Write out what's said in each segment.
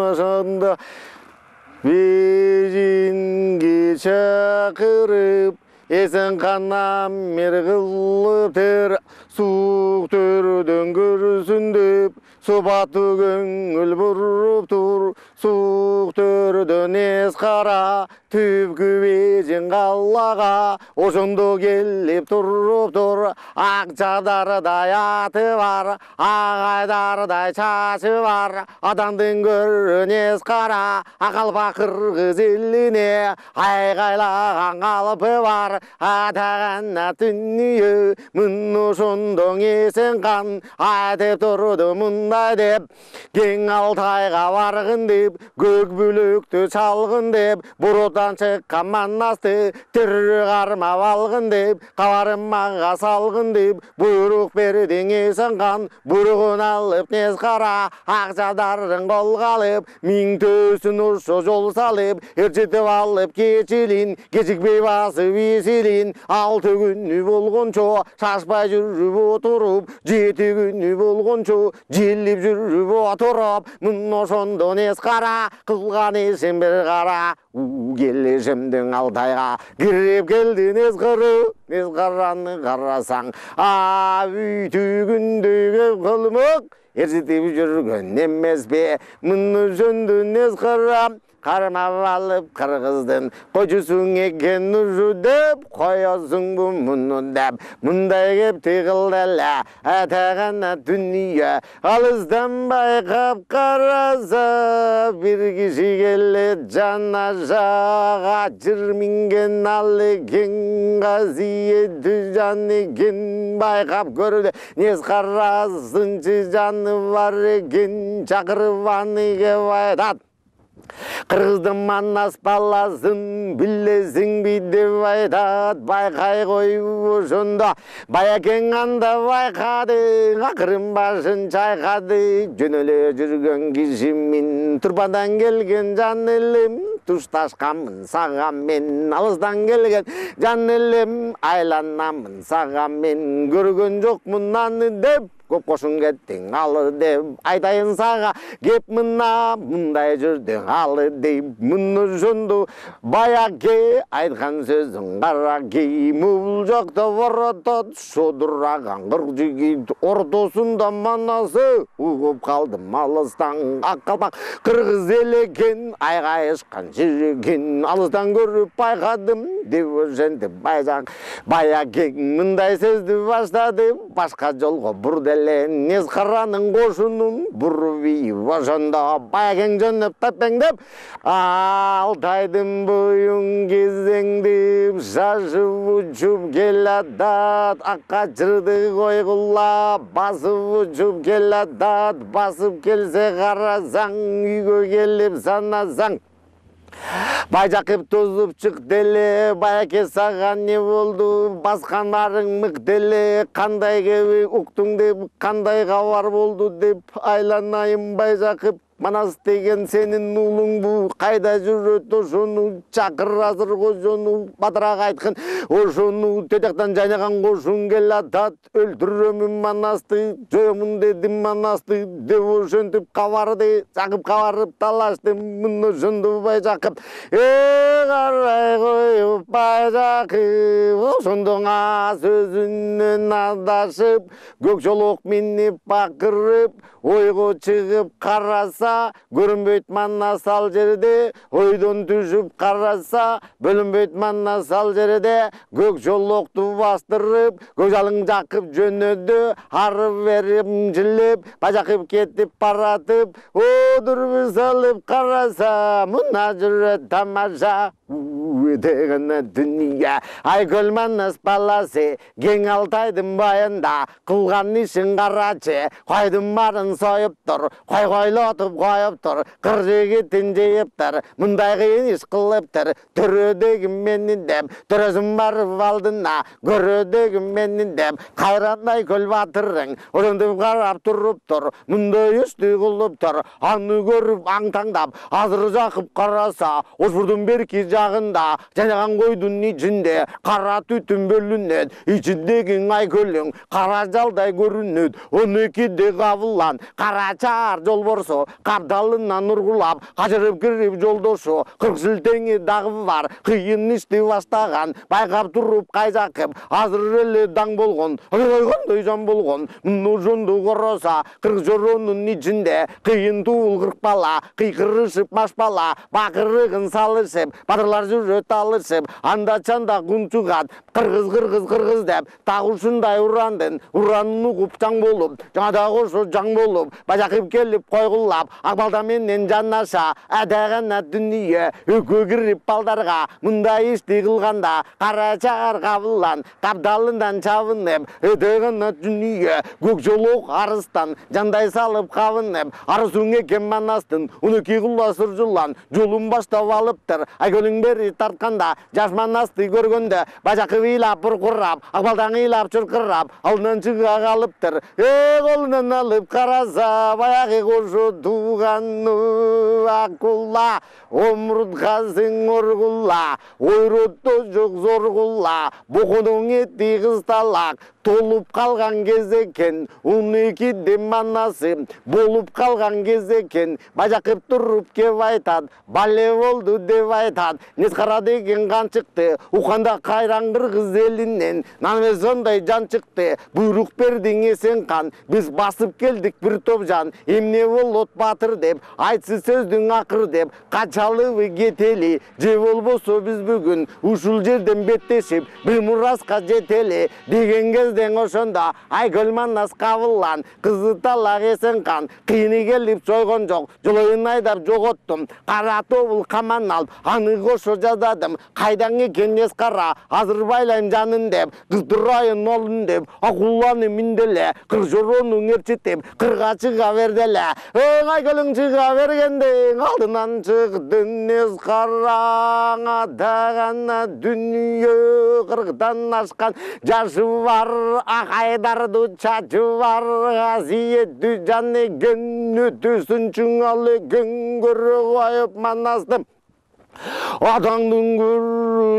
Ошондо бежинге чакырып эсен канам мергылып тер сук төрөдөн көрсүн деп субату көңүл буруп тур сук төрөдөн эс кара түпкү бежин каллага ошондо келип туруптур ак чадардай аты бар ак айдардай чачы бар адамдын көрөн эс кара акалпак кыргыз элине айгайлаган калпы бар атагана дүнүйө мын ошондо эсен кан айтып турду мындай деп кең Алтайга баргын деп көк бүлөктү чалгын деп бурутан чыккан манасты төр кармап алгын деп кабарымага салгын деп буйрук бердиң эсен кан буругун алып нес кара ак чадарын колго алып миң төсүн ошо жол салып ээрчитип алып кечилин кечикпей басып эсилин 6 күнү болгончо шашпай жүрүп отуруп 7 күнү болгончо желип жүрүп отуруп мын ошондо нес кара кылган ишин бир кара келишимдин Алтайга кирип келди нес караны карасаң бүтүгүндөй кылмык ээрчитип жүргөн эмеспи мын ошондо нес кара кармап алып кыргыздын кожусуң экен ужу деп коесуңбу муну деп мындай кеп тыгылды эле атагана дүнүйө алыстан байкап караса бир киши келет жанажага жыр минген ал экен казиети жан экен байкап көрдү нес карасынчы жаны бар экен чакырып аны кеп айтат кыргыздын манас баласын билесиңби деп айтат байкай коюп ошондо баякең анда байкады акырын башын чайкады жөн эле жүргөн кишимин турбадан келген жан элем тушташканмын сага мен алыстан келген жан элем айланамын сага мен көргөн жокмун аны деп көп кошун кеттиң алыр деп айтайын сага кеп мына мындай жүрдүң алыр деп мын ошондо баяке айткан сөзүң караки мул жокто воротот шодураган кыр жигит ортосунда манасы угуп калдым алыстан ак калпак кыргыз эл экен айгайышкан жер экен алыстан көрүп байкадым деп ошентип баяке мындай сөздү баштады башка жолго бурду нес каранын кошунун бурби ошондо баякең жөнөп тапеңдеп Алтайдын боюн кезеңдеп шашып учуп келатат акка жырды койгула басып учуп келатат басып келсе карасаң үйгө келип санасаң Байжакып тозуп чыкты эле баяке сага не болду баскандарың мыкты эле кандай кеби уктуң деп кандай кабар болду деп айланайын Байжакып Манас деген сенин уулуңбу кайда жүрөт ошону чакыр азыр кожону батыраак айткын ошону тетектен жайнаган кошун келатат өлтүрөмүн Манасты жоёмун дедим Манасты деп ошентип кабарды чакып кабарып талаштым мын ошондо Байжакып карай коюп Байжакып ошондо сөзүнөн адашып көк жолок минип бакырып ойго чыгып караса көрүнбөйт Манас ал жерде ойдон түшүп караса бөлүнбөйт Манас ал жерде көк жолокту бастырып көк жалың жакып жөнөдү ары бери жылып Байжакып кетип баратып одурбу салып караса мына жүрөт тамаша деген дүнүйө айкөл Манас баласы кең Алтайдын байында кылган ишин карачы койдун баарын союптур койгойлотуп коюптур кыр жигитин жыйыптыр мындай кыйын иш кылыптыр төрөдөгү мени деп төрөсүн барып алдына көрөдөгү мени деп кайран айкөл батырың ошентип карап туруптур мындай ишти кылыптыр аны көрүп аң таңдап азыр жакып караса ошбурдун берки жағында жайнаған қойдың içinde қара түтін бөлінеді, içindегі айкөлің қара жалдай көрінеді. 12-де қабылан қара чар жол борсо, қабдалынан ұрғылап, қажырып кіріп жолдошу, 40 сілтеңі дағы бар, қиын ішті бастаған, байқап тұрып қайзақып, азыр елі даң болған, қойғандай жан болған, мұны жонды қороса, 40 жоронның içinde қиын туыл 40 бала, қиқырышып машпала, бақырығын салышып, батырлар жүрет алышып, анда-чанда күнчуғат, қырғыз деп, тағушындай ұрандын, ұранын ұғып жаң болып, жаңада қошу жаң болып, бажақып келіп қойғылап, ақбалдаменен жаннаша, әдәғана дүние, өкі кіріп балдарға, мұнда ішті қылғанда, қара чағар қабылан, қабдалындан чабынып, әдәғана дүние, көк жолық арыстан, жандай салып қабынып, арысуңе кем манастын, уны ки құласыр жылан, жолын бастап алыптыр, айкөлің бері тартқанда, жас манасты көргенде, бажақы вилап бұрқырап, ақбалдан илап чырқырап, алдынан шыға қалыптыр, қолынан алып қараса, баяғы қошу туғаны аққұлла, омұртқасың ұрғылла, ойротты жоқ зорғылла, бұқының етті қысталақ, толып қалған кез екен, 12-де манасы болып қалған кез екен, бажақып тұрып кеп айтад, бале болды деп айтад, несқара деген қан шықты, ұқанда қайран қырғыз елінен, нанве сондай жан шықты, бұйрық бердің есен қан, біз басып келдік бір топ жан, емне ол от батыр деп, айтсы сөздің ақыр деп, қачалығы кетелі, же болбосо біз бүгін, ұшыл жерден беттесіп, бір мұрасқа жетелі, деген кезден ошонда, айкөл манас қабылан, қызы талақ есен қан, қиыны келіп сойған жоқ, жолайын айдап жоғоттым, қара тобыл қаман алып, аны қошо жаздадым, қайдан екен ес қара, азыр байлайын жанын деп, қыз тұрайын олын деп, ақуланы мінделе, қыр жоронын ерчетеп, қырға шыға берделе, айкөлің шыға бергенде, алдынан шығдың ес қараң, адағана дүние, қырғдан ашқан жашы бар, ақайдарды чачы бар, ғазиетті жан еген, өтісін чыңал еген, көрі қойып манастым. Атаңдың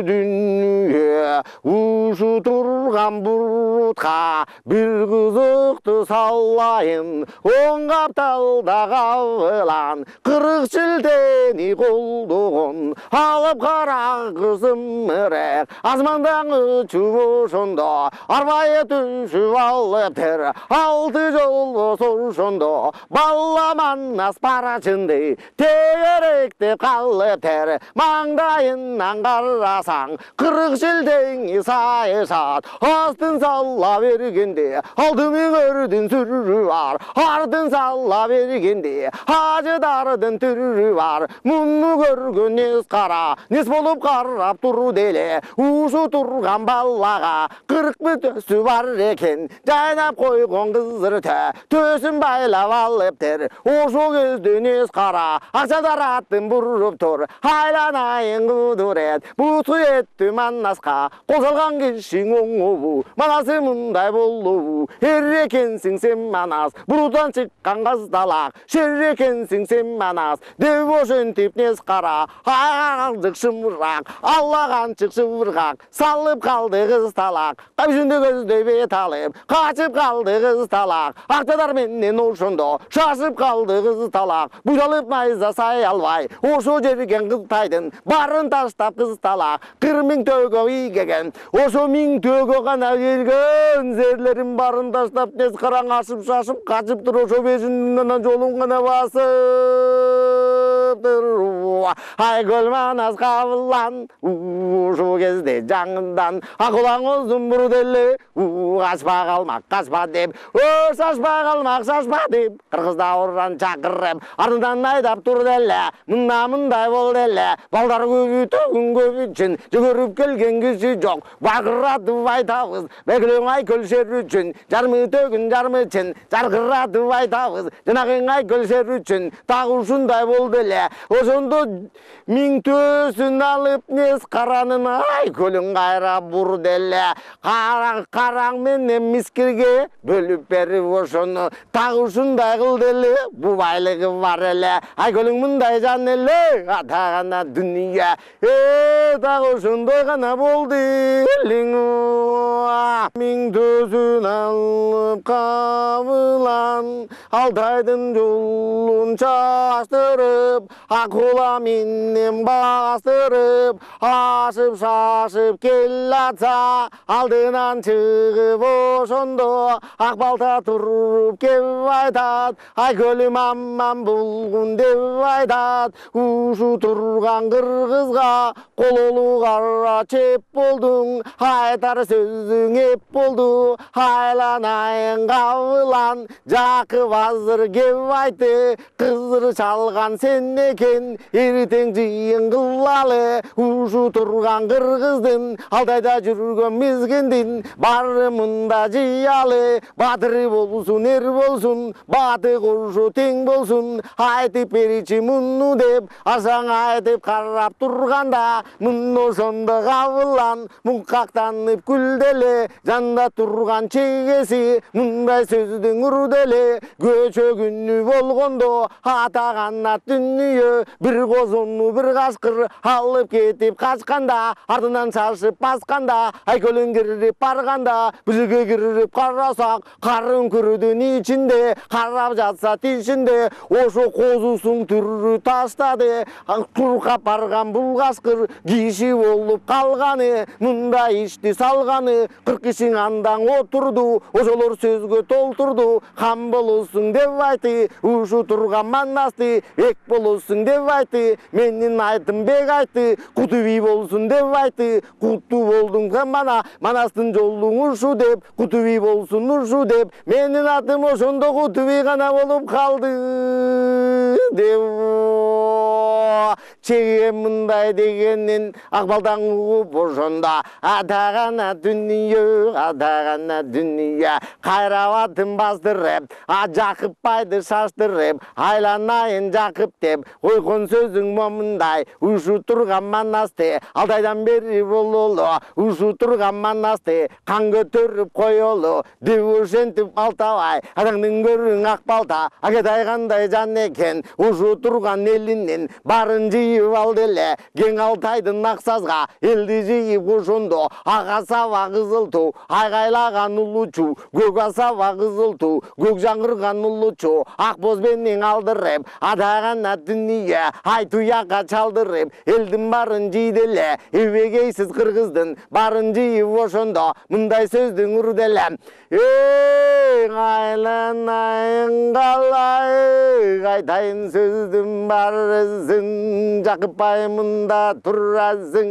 көрдүнүе ушу турган бурутка бир кызыкты салайын, оң капталда кабылан 40 шилтени колдогон алып кара кызым эрек, асмандагы чуу ошондо арбайы түшүп алыптыр, 6 жол ошондо балламан аспарачынды тегеректе калыптыр, маңдайынан қарасаң 40 шілтеңі сайышат, астын сала бергенде алдымен өрдің түрі бар, артын сала бергенде ажыдардың түрі бар, мұны көрген нес қара, нес болып қарап тұру деле, ушу тұрған балаға 40 бүтөсі бар екен, жайнап қойған қыздырты төсін байлап алыптыр, ошу кезді нес қара, ақшадар аттын бұрып тұр, айланайын құдырет, бұты етті маннасқа, қосалған кешің оңу, манасы мұндай болу, ерекенсің сен манас, бұрудан шыққан қаздалақ, шерекенсің сен манас, деп ошын тепнес қара, ағалдық шымырақ, аллаған шық шывырғақ, салып қалды қыз талақ, қабішінді көзді бет алып, қачып қалды қыз талақ, ақтадар менен ошондо, шашып қалды қыз талақ, бұжалып найза сай албай, ошо жерген қыз тайдын, барын таштап қыз талақ, 40 мың төгі игеген, ошо 1000 төгі ғана келген, зерлерін барын таштап, нес қараң ашып шашып, қачып тұр, ошо бешіннен жолын ғана басып тұр, айкөл манас қабылан, ошо кезде жаңындан, ақылаң ұзын бұрделі, қашпа қалмақ, қашпа деп, шашпа қалмақ, шашпа деп, қырғызда ұран чақырып, артынан айдап тұр делі, мұндай бол делі, балдар көбітігін көбітшін, жүгіріп келген кісі жоқ, бағыратып айтауыз, бәкілің айкөл шер үшін, жармы төгін жармы үшін, жарқыратып айтауыз, жанағың айкөл шер үшін, тағы ұшындай бол делі, эле. Ошондо миң төсүн алып нес каранын Айкөлүн кайра бурду эле. Караң менен мискирге бөлүп берип ошону так ушундай кылды эле. Бу байлыгы бар эле. Айкөлүң мындай жан эле, атагана дүнүйө. Так ошондой гана болду элең. Миң төсүн алып кабылан, Алтайдын жолун чаштырып, Акула менен бастырып, ашып-шашып келатса, алдынан чыгып ошондо ак балта туруп кеп айтат, Айкөлүм аман болгун деп айтат. Ушу турган кыргызга кололу кара чеп болдуң, айтар сөзүң эп болду, айланайын кабылан, Жакып азыр кеп айтты, кызыр чалган сен экен, эртең жыйын кылалы. Ушу турган кыргыздын, Алтайда жүргөн мезгиндин, баары мында жыялы. Батыры болсун, эр болсун, баты кошу тең болсун, айтып беричи муну деп, асаң айтып карап турганда, муну ошондо кабылан, муңкактанып күлделе, жанда турган чегеси, мындай сөздүн үрделе. Көчө күнү болгондо, атаган ат дүнүйө, бир козону бир кашкыр алып кетип качканда, артынан шашып басканда, Айкөлүн кирип барганда, бизге кирип карасак, карын күрүдүн ичинде, карап жатса тишинде, ошо козусуң түрү таштады. Туркап барган бул кашкыр киши болуп калганы, мында ишти салганы, 40 кишиң андан отурду, ошолор сөзгө толтурду. Кам болосуң деп айтты, ушу турган манасты, эк болосуң деп айтты, менин айтым бек айтты, куту бий болсун деп айтты, куту болдуң мана, манастын жолуң ушу деп, куту бий болсун ушу деп, менин атым ошондо куту бий гана болуп калды деп. Чеге мындай дегенин ак балдаң угуп ошондо, атагана дүнүйө, атагана дүнүйө, кайрабатын бастырып, Жакып байды шаштырып, айланайын Жакып деп, койгон сөзүң момундай, ушу турган манасты, Алтайдан бери бололу, ушу турган манасты, кан көтөрүп коелу, деп ошентип Алтабай, атаңдын көрүң ак балта, Акетай кандай жан экен, ушу турган элинин барын жыйып алды эле. Кең Алтайдын аксазга элди жыйып ошондо, ага саба кызыл туу, айгайлаган улучу, көк асаба кызыл туу, көк жаңырган улучу, ак боз менен алдырып, атагана дүнүйө, ай туякка чалдырып, элдин барын жыйды эле. Эбегейсиз кыргыздын барын жыйып ошондо, мындай сөздүн үрделе. Айланайын калай, айтайын сөздүн барысын, Жакыпбай мында турасың,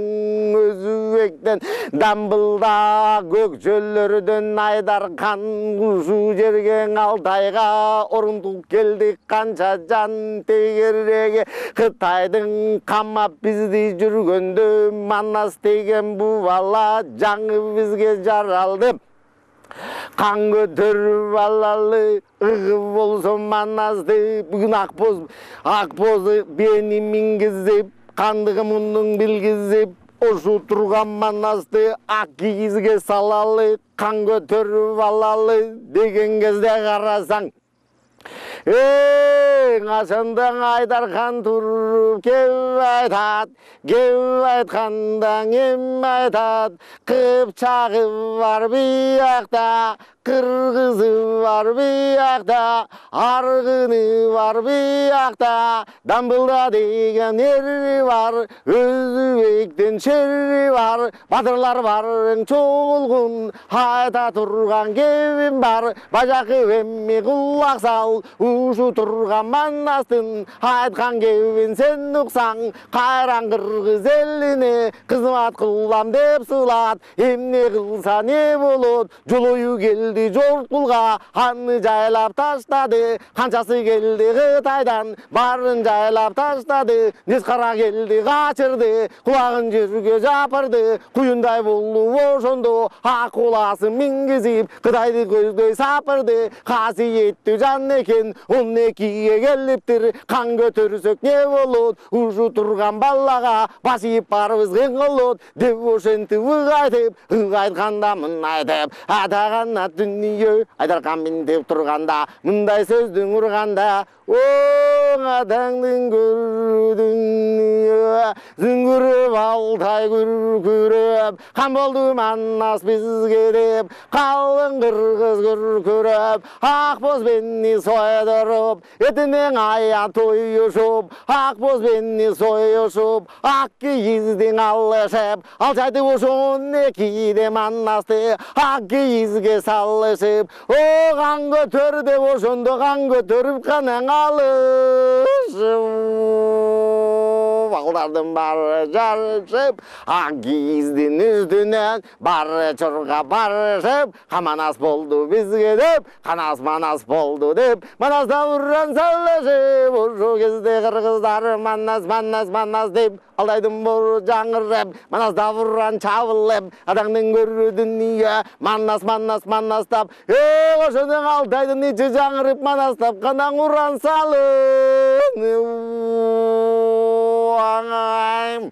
өзүбектен дамбылда көкчөлөрдөн айдаркан, ушу жерге Алтайга орундук келдик канча жан тегереге, Кытайдын камап бизди жүргөндө, Манас деген бу бала жаңы бизге жаралды. Кан көтөрүп алалы, ыгы болсун Манасты, бүгүн Акбоз бени мингизип, кандыгы мундуң билгизип, ошу турган Манасты ак кигизге салалы, кан көтөрүп алалы деген кезде карасаң, Кашандан Айдархан туруп кеп айтат, кеп айтканда эм айтат, Кыпчагы бар биякта, кыргызы бар биякта, аргыны бар биякта, дамбылда деген ери бар, өзүбектен шери бар, батырлар барың чогулгун, айта турган кебим бар, бажакы эмми кулак сал, ушу турган Манастын айткан кебин сен уксаң, кайран кыргыз элине кызмат кылам деп сылат, эмне кылса не болот, жолою келди келді жортқұлға, ханны жайлап таштады. Қаншасы келді Қытайдан, барын жайлап таштады. Несқара келді қачырды, құлағын жерге жапырды. Құйындай болды ошондо, ақуласын мингизип, Қытайды көздөй сапырды. Қасиетті жан екен, 12-ге келіптір. Қан көтерсек не болот, ушу тұрған балаға, басиып барыбыз қиңылот. Деп ошенті айтып, айтқанда мын айтып, атағанна дүние, айдарқан мен деп тұрғанда, мындай сөздің ұрғанда, оң атаңдың көрдің, зүңгіріп алтай күркіріп, қан болды маннас бізге деп, қалың қырғыз күркіріп, ақ боз бенні сойдырып, етінен аян той ұшып, ақ боз бенні сой ұшып, ақ киіздің алышып, алшайды ошон екиде маннасты, ақ киізге салышып, оған көтөр деп ошондо қан көтөріп қанан алышып, балдардың бары жарышып, ақ киіздің үстінен бары чорға барышып, қаманас болды бізге деп, қанас манас болды деп, манаста ұран салышып, ошо кезде қырғыздар манас деп, алдайдың бұры жаңырып, манаста ұран чабылып, адаңның көрі дүние, манастап, ошоның алдайдың ичи жаңырып, манастап, қанан ұран салып, аңайым.